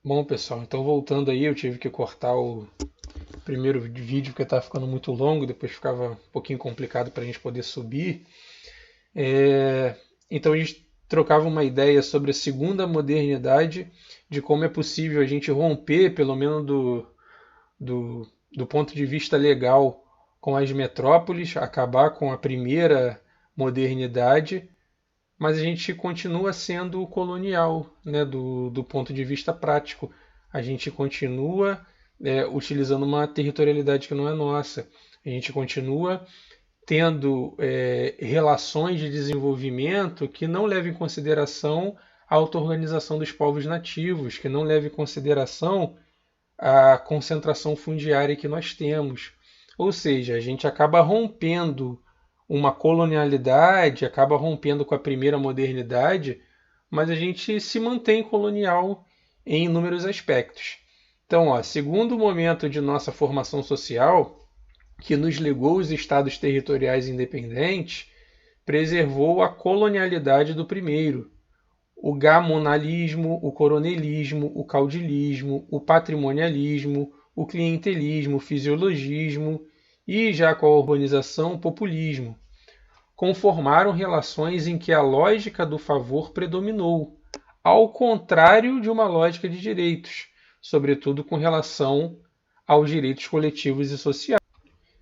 Bom, pessoal, então voltando aí, eu tive que cortar o primeiro vídeo porque estava ficando muito longo, depois ficava um pouquinho complicado para a gente poder subir. Então a gente trocava uma ideia sobre a segunda modernidade, de como é possível a gente romper, pelo menos do ponto de vista legal, com as metrópoles, acabar com a primeira modernidade, mas a gente continua sendo colonial, né, do ponto de vista prático. A gente continua utilizando uma territorialidade que não é nossa. A gente continua tendo relações de desenvolvimento que não levam em consideração a auto-organização dos povos nativos, que não levam em consideração a concentração fundiária que nós temos. Ou seja, a gente acaba rompendo uma colonialidade, acaba rompendo com a primeira modernidade, mas a gente se mantém colonial em inúmeros aspectos. Então, ó, segundo momento de nossa formação social, que nos ligou aos estados territoriais independentes, preservou a colonialidade do primeiro, o gamonalismo, o coronelismo, o caudilismo, o patrimonialismo, o clientelismo, o fisiologismo e, já com a urbanização, o populismo. Conformaram relações em que a lógica do favor predominou, ao contrário de uma lógica de direitos, sobretudo com relação aos direitos coletivos e sociais.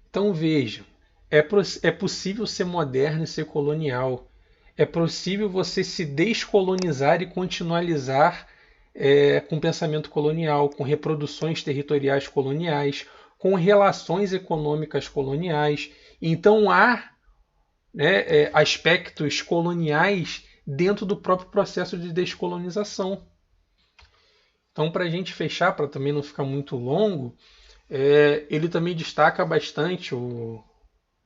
Então vejam, é possível ser moderno e ser colonial. É possível você se descolonizar e continualizar com pensamento colonial, com reproduções territoriais coloniais, com relações econômicas coloniais. Então há, né, aspectos coloniais dentro do próprio processo de descolonização. Então, para a gente fechar, para também não ficar muito longo, ele também destaca bastante o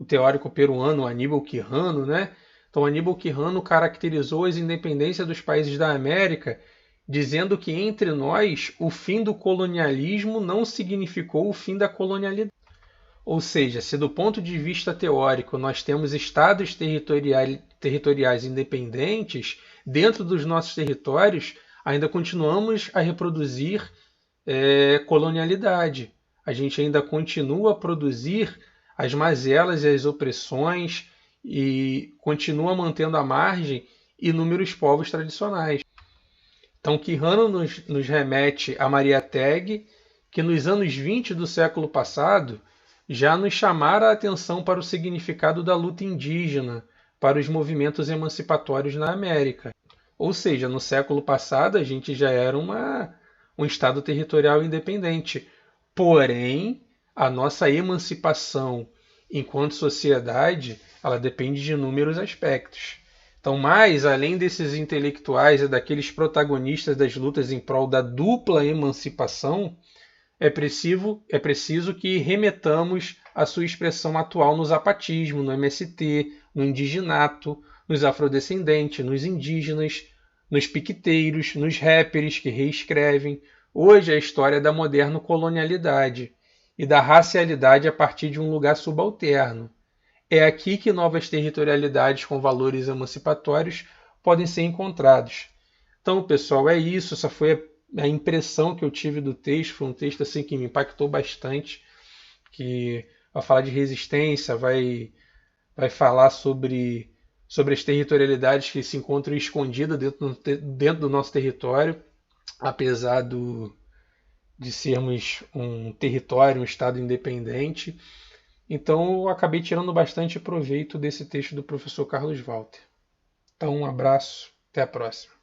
teórico peruano Aníbal Quijano, né? Então, Aníbal Quijano caracterizou as independências dos países da América, dizendo que entre nós o fim do colonialismo não significou o fim da colonialidade. Ou seja, se do ponto de vista teórico nós temos estados territoriais independentes, dentro dos nossos territórios ainda continuamos a reproduzir colonialidade. A gente ainda continua a produzir as mazelas e as opressões e continua mantendo à margem inúmeros povos tradicionais. Então, Quijano nos remete a Maria Teg, que nos anos 20 do século passado já nos chamara a atenção para o significado da luta indígena, para os movimentos emancipatórios na América. Ou seja, no século passado a gente já era um Estado territorial independente. Porém, a nossa emancipação enquanto sociedade, ela depende de inúmeros aspectos. Então, mais além desses intelectuais e daqueles protagonistas das lutas em prol da dupla emancipação, é preciso que remetamos a sua expressão atual no zapatismo, no MST, no indiginato, nos afrodescendentes, nos indígenas, nos piqueteiros, nos rappers que reescrevem hoje a história da moderna colonialidade e da racialidade a partir de um lugar subalterno. É aqui que novas territorialidades com valores emancipatórios podem ser encontrados. Então, pessoal, é isso. Essa foi a impressão que eu tive do texto. Foi um texto assim que me impactou bastante, que vai falar de resistência, vai falar sobre as territorialidades que se encontram escondidas dentro do nosso território, apesar de sermos um território, um Estado independente. Então, eu acabei tirando bastante proveito desse texto do professor Carlos Walter. Então, um abraço, até a próxima.